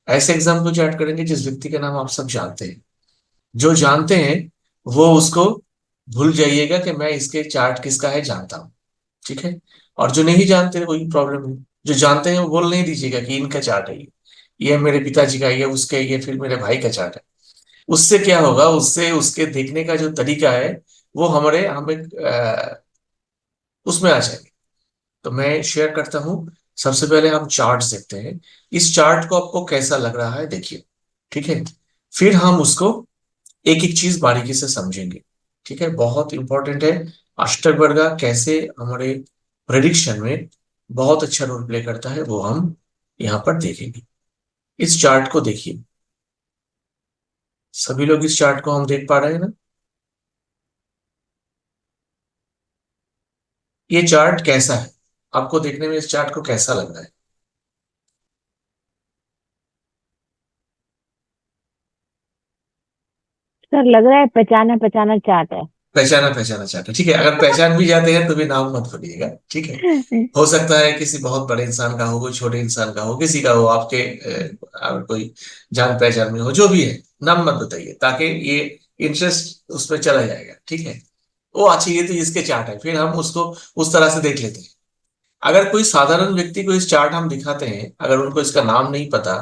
ऐसे example chat करेंगे जिस व्यक्ति का नाम आप सब जानते हैं। जो जानते हैं वो उसको भूल जाइएगा कि मैं इसके चार्ट किसका है जानता हूँ। ठीक है। और जो नहीं जानते कोई प्रॉब्लम नहीं, जो जानते हैं वो बोल नहीं दीजिएगा कि इनका चार्ट है ये मेरे पिताजी का, ये उसके, ये फिर मेरे भाई का चार्ट है। उससे क्या होगा, उससे उसके देखने का जो तरीका है वो हमारे हमें उसमें आ जाएगा। तो मैं शेयर करता हूँ। सबसे पहले हम चार्ट देखते हैं। इस चार्ट को आपको कैसा लग रहा है देखिए। ठीक है। फिर हम उसको एक एक चीज बारीकी से समझेंगे। ठीक है, बहुत इंपॉर्टेंट है। अष्टवर्ग कैसे हमारे प्रेडिक्शन में बहुत अच्छा रोल प्ले करता है वो हम यहाँ पर देखेंगे। इस चार्ट को देखिए। सभी लोग इस चार्ट को हम देख पा रहे हैं ना। ये चार्ट कैसा है, आपको देखने में इस चार्ट को कैसा लग रहा है? सर लग रहा है पहचाना पहचाना चाट है। पहचाना पहचाना चार्ट है, ठीक है। अगर पहचान भी जाते हैं तो भी नाम मत भूलिएगा, ठीक है। हो सकता है किसी बहुत बड़े इंसान का हो, कोई छोटे इंसान का हो, किसी का हो, आपके कोई जान पहचान में हो, जो भी है नाम मत बताइए ताकि ये इंटरेस्ट उसमें चला जाएगा। ठीक है। वो अच्छी, ये तो इसके चार्ट है, फिर हम उसको उस तरह से देख लेते हैं। अगर कोई साधारण व्यक्ति को इस चार्ट हम दिखाते हैं, अगर उनको इसका नाम नहीं पता,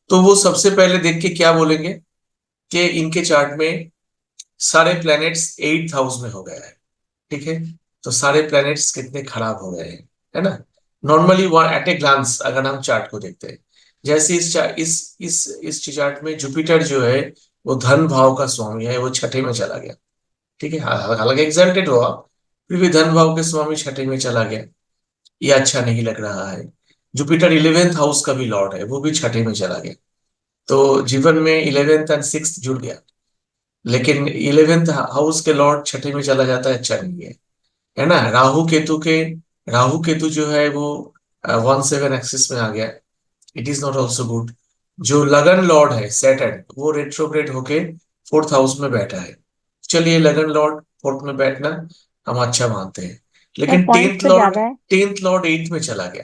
तो वो सबसे पहले देख के क्या बोलेंगे कि इनके चार्ट में सारे प्लैनेट्स एट्थ हाउस में हो गया है। ठीक है। तो सारे प्लैनेट्स कितने खराब हो गए हैं, है ना। Normally one at a glance अगर हम चार्ट को देखते हैं, जैसे इस चार्ट में जुपिटर जो है वो धन भाव का स्वामी है, वो छठे में चला गया। ठीक है। हालांकि एग्जल्टेड हो आप, फिर भी धन भाव के स्वामी छठे में चला गया। ये अच्छा नहीं लग रहा है। जुपिटर इलेवेंथ हाउस का भी लॉर्ड है, वो भी छठे में चला गया। तो जीवन में इलेवेंथ एंड सिक्स जुड़ गया। लेकिन इलेवेंथ हाउस के लॉर्ड छठे में चला जाता है, अच्छा नहीं है ना। राहु केतु जो है वो 1 7 एक्सिस में आ गया। It is not also good. जो लगन लॉर्ड है सैटर्न, वो रेट्रोग्रेड होके फोर्थ हाउस में बैठा है। चलिए, लगन लॉर्ड फोर्थ में बैठना हम अच्छा मानते हैं। सर लेकिन पॉइंट्स तो ज्यादा है। टेंथ लॉर्ड एट्थ में चला गया।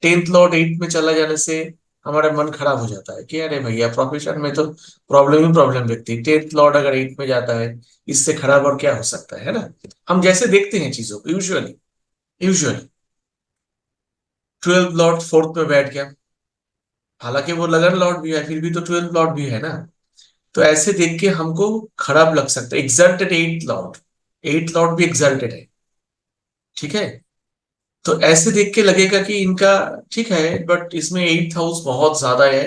टेंथ लॉर्ड एट्थ में चला जाने से हमारा मन खराब हो जाता है कि अरे भैया, प्रोफेशन में तो प्रॉब्लम ही प्रॉब्लम दिखती है, टेंथ लॉर्ड अगर एट्थ में जाता है, इससे खराब और क्या हो सकता है ना। हम जैसे देखते हैं चीजों को usually, usually twelfth Lord fourth में बैठ गया। हालांकि वो लगन लॉर्ड भी है, फिर भी तो ट्वेल्थ लॉर्ड भी है ना। तो ऐसे देख के हमको खराब लग सकता है। Exalted eighth Lord, eighth Lord भी एग्जल्टेड है। ठीक है। तो ऐसे देख के लगेगा कि इनका ठीक है, बट इसमें एट्थ हाउस बहुत ज्यादा है।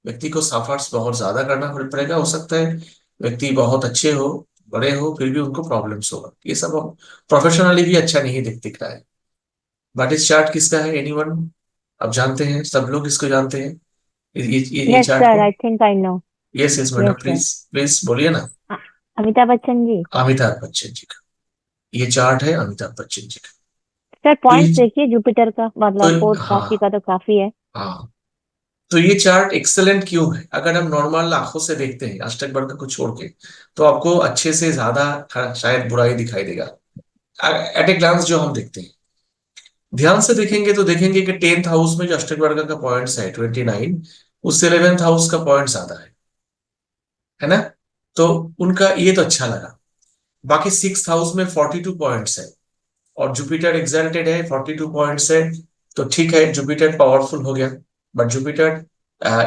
व्यक्ति को सफर्स बहुत ज्यादा करना पड़ेगा, हो सकता है व्यक्ति बहुत अच्छे हो, बड़े हो, फिर भी उनको प्रॉब्लम्स होगा। ये सब प्रोफेशनली भी अच्छा नहीं दिख रहा है। बट इस चार्ट किसका है एनीवन? अब जानते हैं, सब लोग इसको जानते हैं, ये यस चार्ट सर, को। I think I know. Yes yes madam, yes sir. Please please बोलिए ना। अमिताभ बच्चन जी। अमिताभ बच्चन जी का ये चार्ट है, अमिताभ बच्चन जी का। सर तो पॉइंट्स ये देखिए, जुपिटर का तो मतलब फोर्थ राशि हाँ, का तो काफी है। हाँ, तो ये चार्ट एक्सेलेंट क्यों है? अगर हम नॉर्मल आंखों से देखते हैं अष्टक वर्ग को छोड़ के, तो आपको अच्छे से ज्यादा शायद बुराई दिखाई देगा एट ए ग्लांस जो हम देखते हैं। ध्यान से देखेंगे तो देखेंगे कि टेंथ हाउस में जो अष्टक वर्ग का पॉइंट्स है 29, उससे 11th हाउस का पॉइंट ज्यादा है ना। तो उनका ये तो अच्छा लगा। बाकी सिक्स हाउस में 42 पॉइंट्स है, और जुपिटर एग्जल्टेड है, 42 पॉइंट्स है। तो ठीक है, जुपिटर पावरफुल हो गया। बट जुपिटर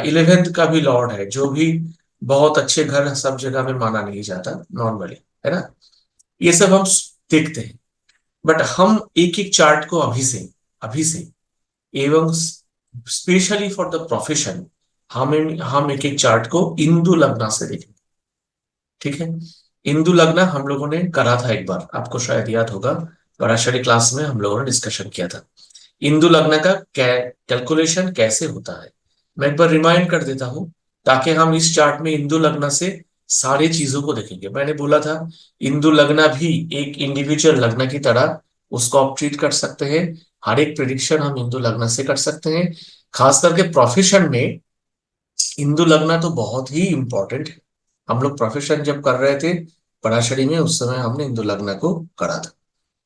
11th का भी लॉर्ड है, जो भी बहुत अच्छे घर सब जगह में माना नहीं जाता नॉर्मली, है ना। ये सब हम देखते हैं। बट हम एक एक चार्ट को अभी से एवं स्पेशली फॉर द प्रोफेशन, हम एक एक चार्ट को इंदु लग्न से देखें। ठीक है। इंदु लग्न हम लोगों ने करा था एक बार, आपको शायद याद होगा, पराशरी क्लास में हम लोगों ने डिस्कशन किया था। इंदु लग्न का कैलकुलेशन कैसे होता है, मैं एक बार रिमाइंड कर देता हूं, ताकि हम इस चार्ट में इंदु लग्न से सारी चीजों को देखेंगे। मैंने बोला था इंदु लग्न भी एक इंडिविजुअल लग्न की तरह उसको आप ट्रीट कर सकते हैं। हर एक प्रिडिक्शन हम इंदु लग्न से कर सकते हैं। खास करके प्रोफेशन में इंदु लगना तो बहुत ही इंपॉर्टेंट है। हम लोग प्रोफेशन जब कर रहे थे पराशरी में, उस समय हमने इंदु लगना को करा था।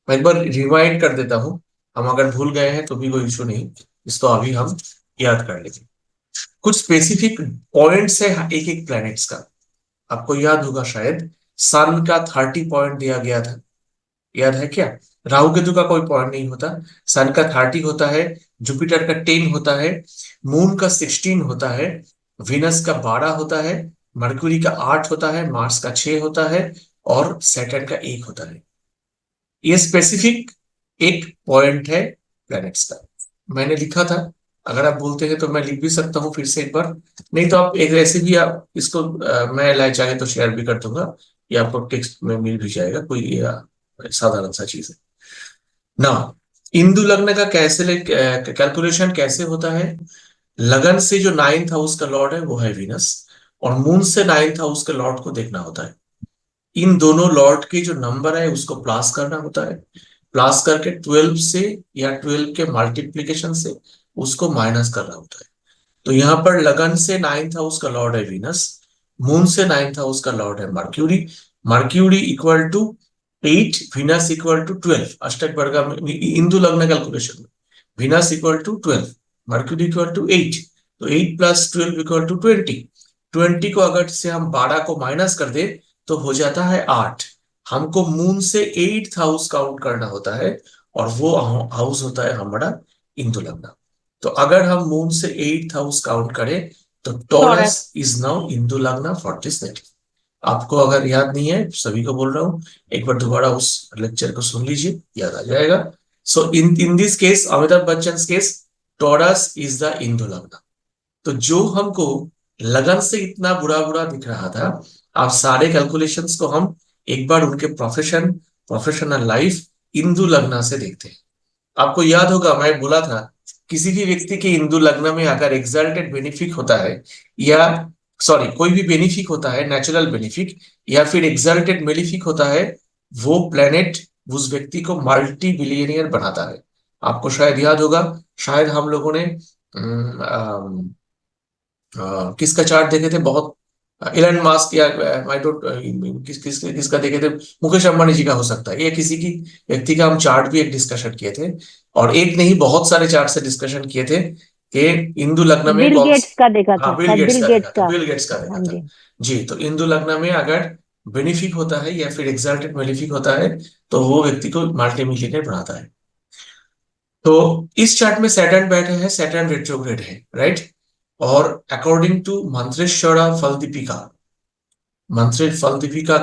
मैं एक बार रिवाइंड कर देता हूं। हम अगर भूल गए हैं तो भी कोई इशू नहीं, इसको अभी हम याद कर लेंगे। कुछ स्पेसिफिक पॉइंट्स है एक एक प्लैनेट्स का। आपको याद होगा शायद, सन का 30 पॉइंट दिया गया था, याद है क्या? राहु केतु का कोई पॉइंट नहीं होता। सन का 30 होता है, जुपिटर का 10 होता है, मून का 16 होता है, विनस का 12 होता है, मरकुरी का 8 होता है, मार्स का 6 होता है, और सैटर्न का 1 होता है। ये स्पेसिफिक एक पॉइंट है प्लैनेट्स का। मैंने लिखा था, अगर आप बोलते हैं तो मैं लिख भी सकता हूँ फिर से एक बार। नहीं तो आप एक ऐसे भी आप इसको मैं लाए चाहे तो शेयर भी कर दूंगा, या आपको टेक्स्ट में मिल भी जाएगा, कोई साधारण सा चीज है ना। इंदु लग्न का कैसे कैलकुलेशन कैसे होता है? लगन से जो नाइन्थ हाउस का लॉर्ड है वो है वीनस, और मून से नाइन्थ हाउस के लॉर्ड को देखना होता है। इन दोनों लॉर्ड के जो नंबर है उसको प्लस करना होता है, प्लस करके 12 से या 12 के मल्टीप्लीकेशन से उसको माइनस करना होता है। तो यहां पर लगन से नाइन्थ हाउस का लॉर्ड है वीनस, मून से नाइन्थ हाउस का लॉर्ड है Mercury. Mercury equal to 8, Venus equal to 12, अष्टक वर्ग में इंदु लग्न कैलकुलेशन में Venus equal to 12, Mercury equal to 8। तो 8 प्लस 12 इक्वल टू 20। 20 को अगर से हम 12 को माइनस कर दे तो हो जाता है 8। हमको मून से 8th हाउस काउंट करना होता है, और वो हाउस होता है हमारा इंदु लग्न। तो अगर हम मून से 8th हाउस काउंट करें तो taurus taurus. Is now Indu लग्न फॉर दिस नेट। आपको अगर याद नहीं है, सभी को बोल रहा हूं, एक बार दोबारा उस लेक्चर को सुन लीजिए, याद आ जाएगा। So in this case, Amitabh Bachchan case, Taurus is the Indu lagna. तो जो हमको लगन से इतना बुरा बुरा दिख रहा था, आप सारे कैलकुलेशंस को हम एक बार उनके प्रोफेशनल लाइफ इंदु लग्न से देखते हैं। आपको याद होगा मैं बोला था, किसी भी व्यक्ति के हिंदू लग्न में अगर एग्जल्टेड बेनिफिक होता है, या सॉरी कोई भी बेनिफिक होता है, नेचुरल बेनिफिक या फिर एग्जल्टेड मेलिफिक होता है, वो प्लेनेट उस व्यक्ति को मल्टी बिलियनियर बनाता है। आपको शायद याद होगा, शायद हम लोगों ने किसका चार्ट देखे थे बहुत, इलन मास्क या आई डोंट किसका देखे थे, मुकेश अंबानी जी का हो सकता है, या किसी की व्यक्ति का हम चार्ट भी एक डिस्कशन किए थे। और एक नहीं, बहुत सारे चार्ट से डिस्कशन किए थे कि इंदु लग्न में बिल कौन। गेट्स का देखा था हाँ, बिल शायद, गेट्स बिल का देखा गेट्स था, का। बिल गेट्स का देखा हाँ था। जी। जी, तो इंदु लग्न में अगर बेनिफिक होता है या फिर एग्जल्टेड मेलिफिक होता है, तो वो व्यक्ति को मल्टी मिलियनेयर बनाता है। तो इस चार्ट में सैटर्न बैठे हैं, सैटर्न रेट्रोग्रेड है, राइट। और अकॉर्डिंग टू मंत्रेश्वरा फल दीपिका, मंत्रे फल दीपिका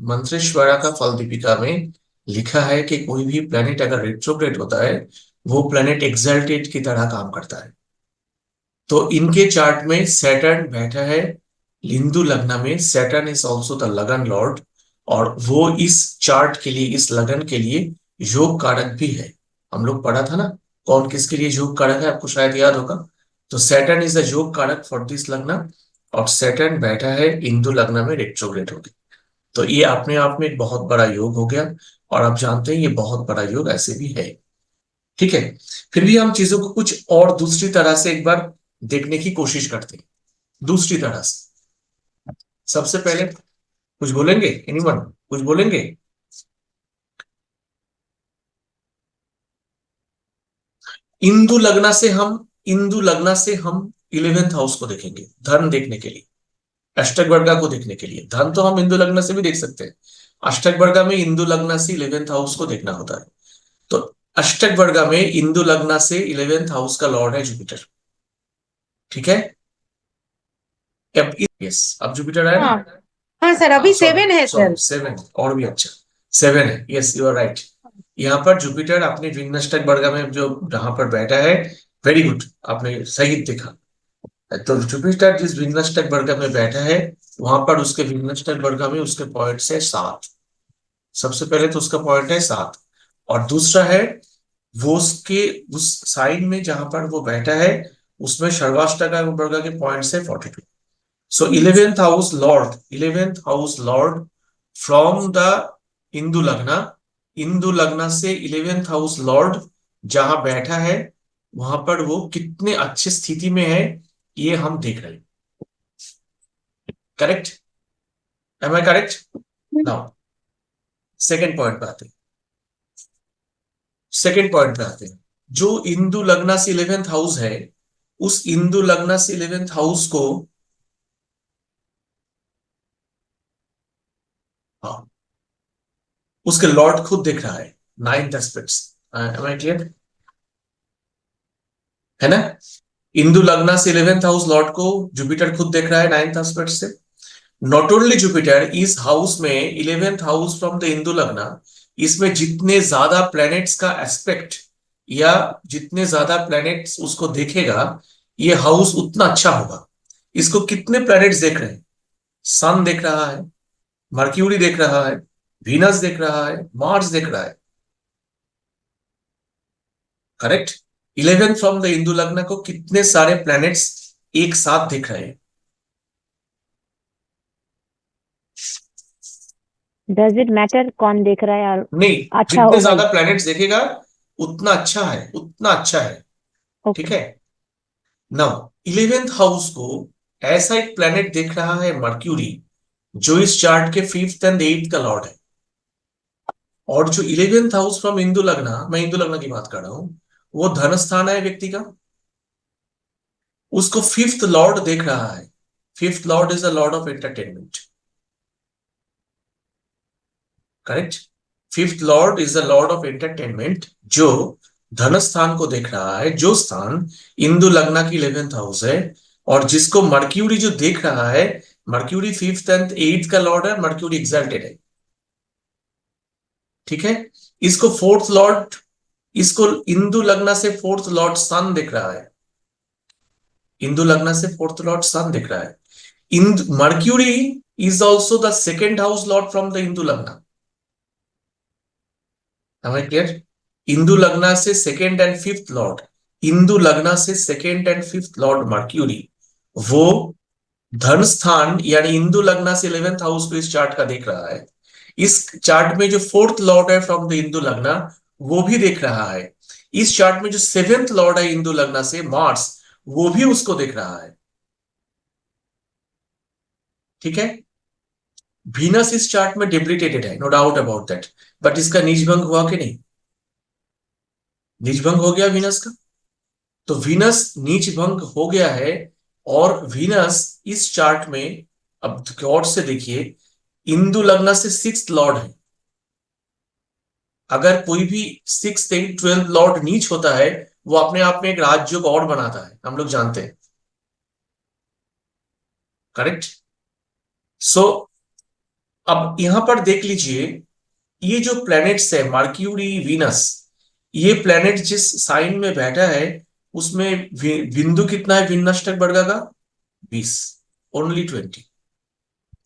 मंत्रेश्वरा का फल दीपिका में लिखा है कि कोई भी प्लेनेट अगर रेट्रोग्रेड होता है, वो प्लेनेट एक्सल्टेड की तरह काम करता है। तो इनके चार्ट में सैटर्न बैठा है हिंदू लग्न में, सैटर्न इज ऑल्सो द लगन लॉर्ड, और वो इस चार्ट के लिए, इस लगन के लिए योग कारक भी है। हम लोग पढ़ा था ना, कौन किसके लिए योग कारक है, आपको शायद याद होगा। तो सैटर्न इज द योग कारक फॉर दिस लग्न, और सैटर्न बैठा है हिंदू लग्न में रेट्रोग्रेड होकर। तो ये अपने आप में एक बहुत बड़ा योग हो गया, और आप जानते हैं ये बहुत बड़ा योग ऐसे भी है। ठीक है, फिर भी हम चीजों को कुछ और दूसरी तरह से एक बार देखने की कोशिश करते हैं, दूसरी तरह से। सबसे पहले कुछ बोलेंगे, एनीवन कुछ बोलेंगे? इंदु लग्न से हम 11th हाउस को देखेंगे धन देखने के लिए, अष्टक वर्गा को देखने के लिए। धन तो हम इंदु लग्न से भी देख सकते हैं, अष्टक वर्गा में इंदु लग्न से 11th हाउस को देखना होता है। तो अष्टक वर्गा में इंदु लग्न से 11th हाउस का लॉर्ड है जुपिटर। ठीक है, अब यस, अब जुपिटर है ना। हाँ हाँ सर, हाँ, अभी सॉरी 7 है सॉरी, सर। 7 और भी अच्छा, 7 है, यस यू आर राइट। यहाँ पर जुपिटर अपने विघ्नष्टक वर्ग में जो जहां पर बैठा है, वेरी गुड, आपने सही देखा। तो जुपिटर जिस विघ्नष्टक वर्ग में बैठा है, वहां पर उसके विघ्नष्टक वर्ग में उसके पॉइंट है 7। सबसे पहले तो उसका पॉइंट है 7, और दूसरा है वो उसके उस साइन में जहां पर वो बैठा है, उसमें सर्वाष्टक वर्ग के पॉइंट है 42। So 11th house Lord from the Hindu Lagna, Hindu Lagna से 11th house Lord जहां बैठा है, वहां पर वो कितने अच्छे स्थिति में है, ये हम देख रहे हैं। Correct, am I correct? Now second point पे आते हैं, सेकेंड पॉइंट पे आते हैं। जो हिंदू लग्ना से 11th हाउस है, उस इंदु लग्न से 11th हाउस को, हाँ, उसके लॉर्ड खुद देख रहा है, ninth aspects. Am I clear? है ना? इंदु लग्न से 11th हाउस लॉर्ड को जुपिटर खुद देख रहा है नाइन्थ एस्पेक्ट से। नॉट ओनली जुपिटर, इस हाउस में 11th house from the Indu लग्न, इसमें जितने ज्यादा प्लैनेट्स का एस्पेक्ट या जितने ज्यादा प्लैनेट्स उसको देखेगा, ये हाउस उतना अच्छा होगा। इसको कितने प्लैनेट्स देख रहे हैं? सन देख रहा है, मर्क्यूरी देख रहा है, वीनस देख रहा है, मार्स देख रहा है। करेक्ट? 11 फ्रॉम द इंदु लग्न को कितने सारे प्लैनेट्स एक साथ देख रहे हैं? डज इट मैटर कौन देख रहा है और नहीं, अच्छा जितने होगा ही? ज्यादा प्लैनेट्स देखेगा उतना अच्छा है, उतना अच्छा है। ठीक ओके। है? नाउ 11th हाउस को ऐसा एक प्लैनेट देख रहा है मर्क्यूरी, जो इस चार्ट के 5th एंड 8th का लॉर्ड है। और जो 11th हाउस फ्रॉम इंदु लग्न, मैं इंदु लग्न की बात कर रहा हूं, वो धन स्थान है व्यक्ति का, उसको 5th लॉर्ड देख रहा है। 5th Lord is the Lord of entertainment. Correct? 5th Lord is the Lord of entertainment, जो धन स्थान को देख रहा है, जो स्थान इंदु लग्न की 11th हाउस है। और जिसको मर्क्यूरी जो देख रहा है, मर्क्यूरी 5th एंड 8th का लॉर्ड है, मर्क्यूरी एग्जल्टेड है। ठीक है? इसको 4th लॉर्ड, इसको इंदु लग्न से 4th लॉर्ड सन दिख रहा है। इंदु लग्न से 4th लॉर्ड सन दिख रहा है। Indu mercury is also the second house Lord from the Indu लग्न। हमें क्लियर? इंदु लग्न से second and fifth Lord, Indu लग्न से second and fifth lord mercury, वो धन स्थान यानी इंदु लग्न से 11th हाउस को इस चार्ट का देख रहा है। इस चार्ट में जो 4th लॉर्ड है फ्रॉम द इंदु लग्न, वो भी देख रहा है। इस चार्ट में जो 7th लॉर्ड है इंदु लग्न से, मार्स, वो भी उसको देख रहा है। ठीक है? वीनस इस चार्ट में डिप्लीटेटेड है, no doubt about that, but इसका नीचभंग हुआ कि नहीं? नीचभंग हो गया वीनस का। तो वीनस नीच भंग हो गया है। और वीनस इस चार्ट में, अब गौर से देखिए, इंदु लग्न से 6th लॉर्ड है। अगर कोई भी 6th 8th 12th लॉर्ड नीच होता है, वो अपने आप में एक राजयोग और बनाता है, हम लोग जानते हैं। करेक्ट? सो अब यहां पर देख लीजिए, ये जो प्लैनेट्स है मर्क्यूरी वीनस, ये प्लैनेट जिस साइन में बैठा है, उसमें बिंदु कितना है विन्नष्टक वर्ग का? 20, ओनली 20।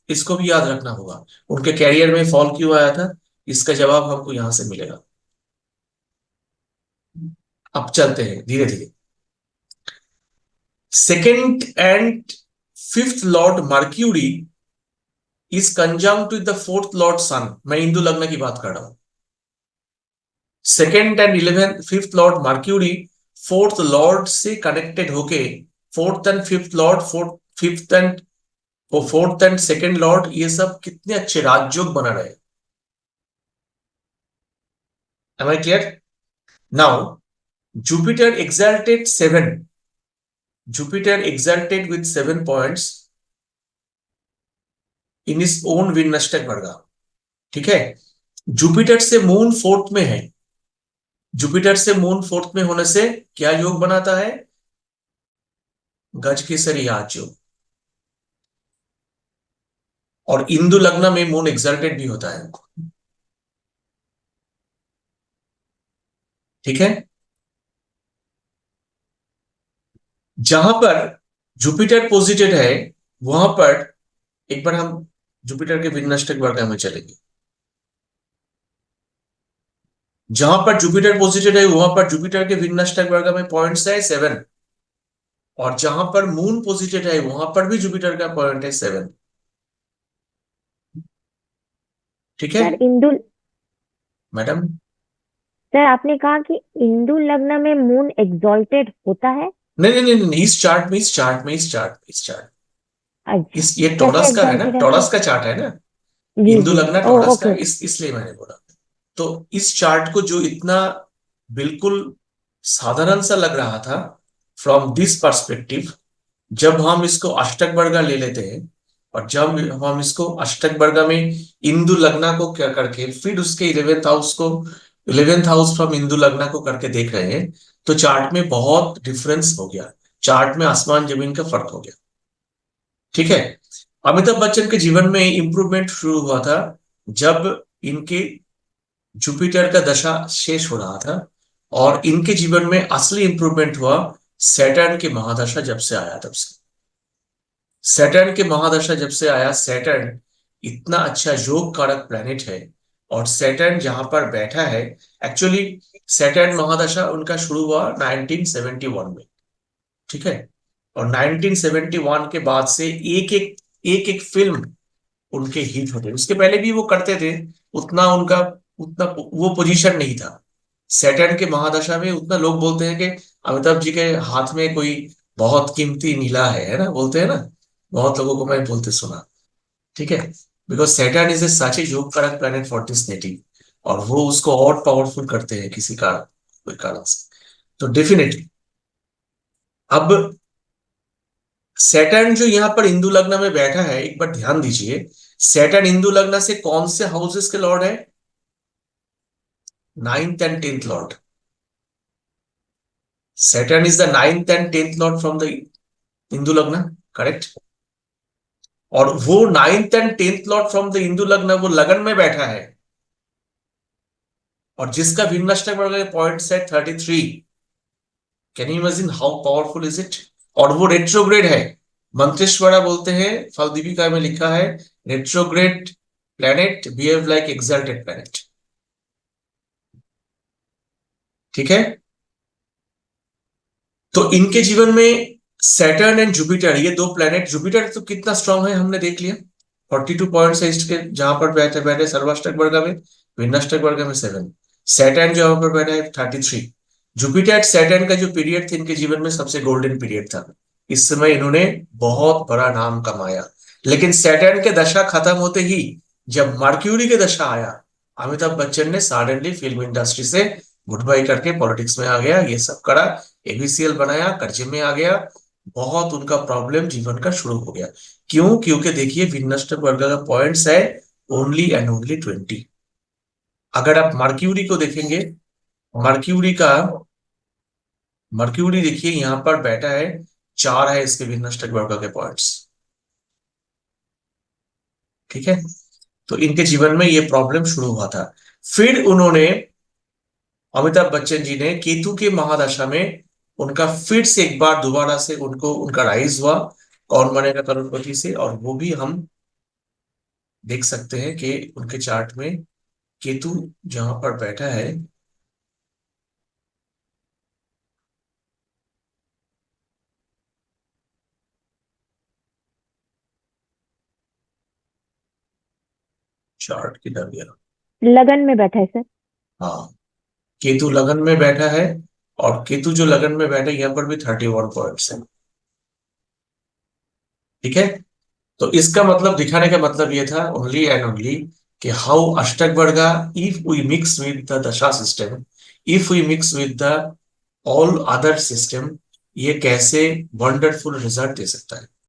इसको भी याद रखना होगा। उनके कैरियर में फॉल क्यों आया था, इसका जवाब हमको यहां से मिलेगा। अब चलते हैं धीरे धीरे। Second and fifth lord Mercury is conjunct with the 4th lord Sun. मैं इंदु लग्न की बात कर रहा हूं। Second and 11th 5th lord Mercury 4th lord से कनेक्टेड होके, 4th and 5th lord, 4th and second lord, ये सब कितने अच्छे राजयोग बना रहे। Am I clear? Now Jupiter exalted 7. Jupiter exalted with 7 points in his own Vinnastak वर्गा। ठीक है? जुपिटर से मून 4th में है। जुपिटर से मून 4th में होने से क्या योग बनाता है? गज केसरी याज योग। और इंदु लग्न में मून एक्सल्टेड भी होता है। ठीक है? जहां पर जुपिटर पोजिटेड है, वहां पर एक बार हम जुपिटर के विन्नष्टक वर्ग में चलेंगे। जहां पर जुपिटर पोजिटेड है, वहां पर जुपिटर के विन्नष्टक वर्ग में पॉइंट्स है 7। और जहां पर मून पोजिटेड है, वहां पर भी जुपिटर का पॉइंट है 7। ठीक है सर इंदु मैडम? सर आपने कहा कि इंदु लग्न में मून एग्जॉल्टेड होता है? नहीं नहीं नहीं नहीं, इस चार्ट, अच्छा। इस ये कैसे टॉरस का है ना, एग्जॉल्टेड है सर? टॉरस का चार्ट है ना। जी इंदु जी। लगना ओ टॉरस का ओके है, ओके। इसलिए मैंने बोला। तो इस चार्ट को जो इतना बिल्कुल साधारण सा लग रहा था, फ्रॉम दिस पर्सपेक्टिव, जब हम इसको अष्टक वर्गा ले लेते हैं और जब हम इसको अष्टक वर्गा में इंदु लग्ना को क्या करके फिर उसके 11th हाउस फ्रॉम इंदु लग्ना को करके देख रहे हैं, तो चार्ट में बहुत डिफरेंस हो गया। चार्ट में आसमान जमीन का फर्क हो गया। ठीक है। अमिताभ बच्चन के जीवन में इंप्रूवमेंट शुरू हुआ था जब इनके जुपिटर का दशा शेष हो रहा था, और इनके जीवन में असली इंप्रूवमेंट हुआ सैटर्न के महादशा जब से आया तब से। सैटर्न के महादशा जब से आया, सैटर्न इतना अच्छा योग कारक प्लेनेट है, और सैटर्न जहां पर बैठा है, एक्चुअली सैटर्न महादशा उनका शुरू हुआ 1971 में। ठीक है। और 1971 के बाद से एक एक फिल्म उनके हिट होते, उसके पहले भी वो करते थे, उतना उनका उतना वो पोजीशन नहीं था। सैटर्न के महादशा में उतना लोग बोलते हैं कि अमिताभ जी के हाथ में कोई बहुत कीमती नीला है ना, बोलते हैं ना। बहुत लोगों को मैं बोलते सुना। ठीक है। बिकॉज सैटर्न इज ए सच ए योग कारक प्लैनेट फॉर दिस नेटिव, और वो उसको और पावरफुल करते हैं किसी कारण, कोई कारण से। तो डेफिनेटली अब सैटर्न जो यहाँ पर इंदु लग्न में बैठा है, एक बार ध्यान दीजिए, सैटर्न इंदु लग्न से कौन से हाउसेस के लॉर्ड है? 9th and 10th Lord. Saturn is the 9th and 10th Lord from the Indu लग्न, करेक्ट। और वो 9th and 10th Lord from the Indu लग्न वो लगन में बैठा है, और जिसका भिन्नष्टक पॉइंट है 33। Can you imagine how powerful is it? और वो रेट्रोग्रेड है। मंत्रेश्वरा बोलते हैं, फल दीपिका में लिखा है, retrograde planet behave like exalted planet. ठीक है। तो इनके जीवन में सैटर्न एंड जुपिटर, ये दो प्लैनेट, जुपिटर तो कितना स्ट्रांग है हमने देख लिया, 42 पॉइंट्स है इसके, जहां पर बैठे बैठे सर्वाष्टक वर्ग में, विन्नाष्टक वर्ग में 7। सैटर्न जहां पर बैठा है 33। जुपिटर सैटर्न का जो पीरियड था इनके जीवन में सबसे गोल्डन पीरियड था। इस समय इन्होंने बहुत बड़ा नाम कमाया। लेकिन सैटर्न के दशा खत्म होते ही जब मर्क्यूरी के दशा आया, अमिताभ बच्चन ने सडनली फिल्म इंडस्ट्री से गुड बाय करके पॉलिटिक्स में आ गया, ये सब करा, एबीसीएल बनाया, कर्जे में आ गया। बहुत उनका प्रॉब्लम जीवन का शुरू हो गया। क्यों? क्योंकि देखिए विनस्ट वर्ग का पॉइंट्स है ओनली एंड ओनली 20। अगर आप मर्क्यूरी को देखेंगे, मर्क्यूरी का मर्क्यूरी देखिए यहां पर बैठा है, 4 है इसके विनस्ट वर्ग के पॉइंट्स। ठीक है। तो इनके जीवन में ये प्रॉब्लम शुरू हुआ था। फिर उन्होंने, अमिताभ बच्चन जी ने केतु के महादशा में उनका फिर से एक बार दोबारा से उनको उनका राइज हुआ, कौन बनेगा करोड़पति से, और वो भी हम देख सकते हैं कि उनके चार्ट में केतु जहां पर बैठा है, चार्ट किधर गया? लगन में बैठा है सर। हाँ, केतु लगन में बैठा है, और केतु जो लगन में बैठा है यहाँ पर भी 31 पॉइंट्स है। ठीक है। तो इसका मतलब दिखाने का मतलब ये था ओनली एंड ओनली कि how ashtakavarga, if we mix with the dasha system, if we mix with the all other system, ये कैसे वंडरफुल रिजल्ट दे सकता है।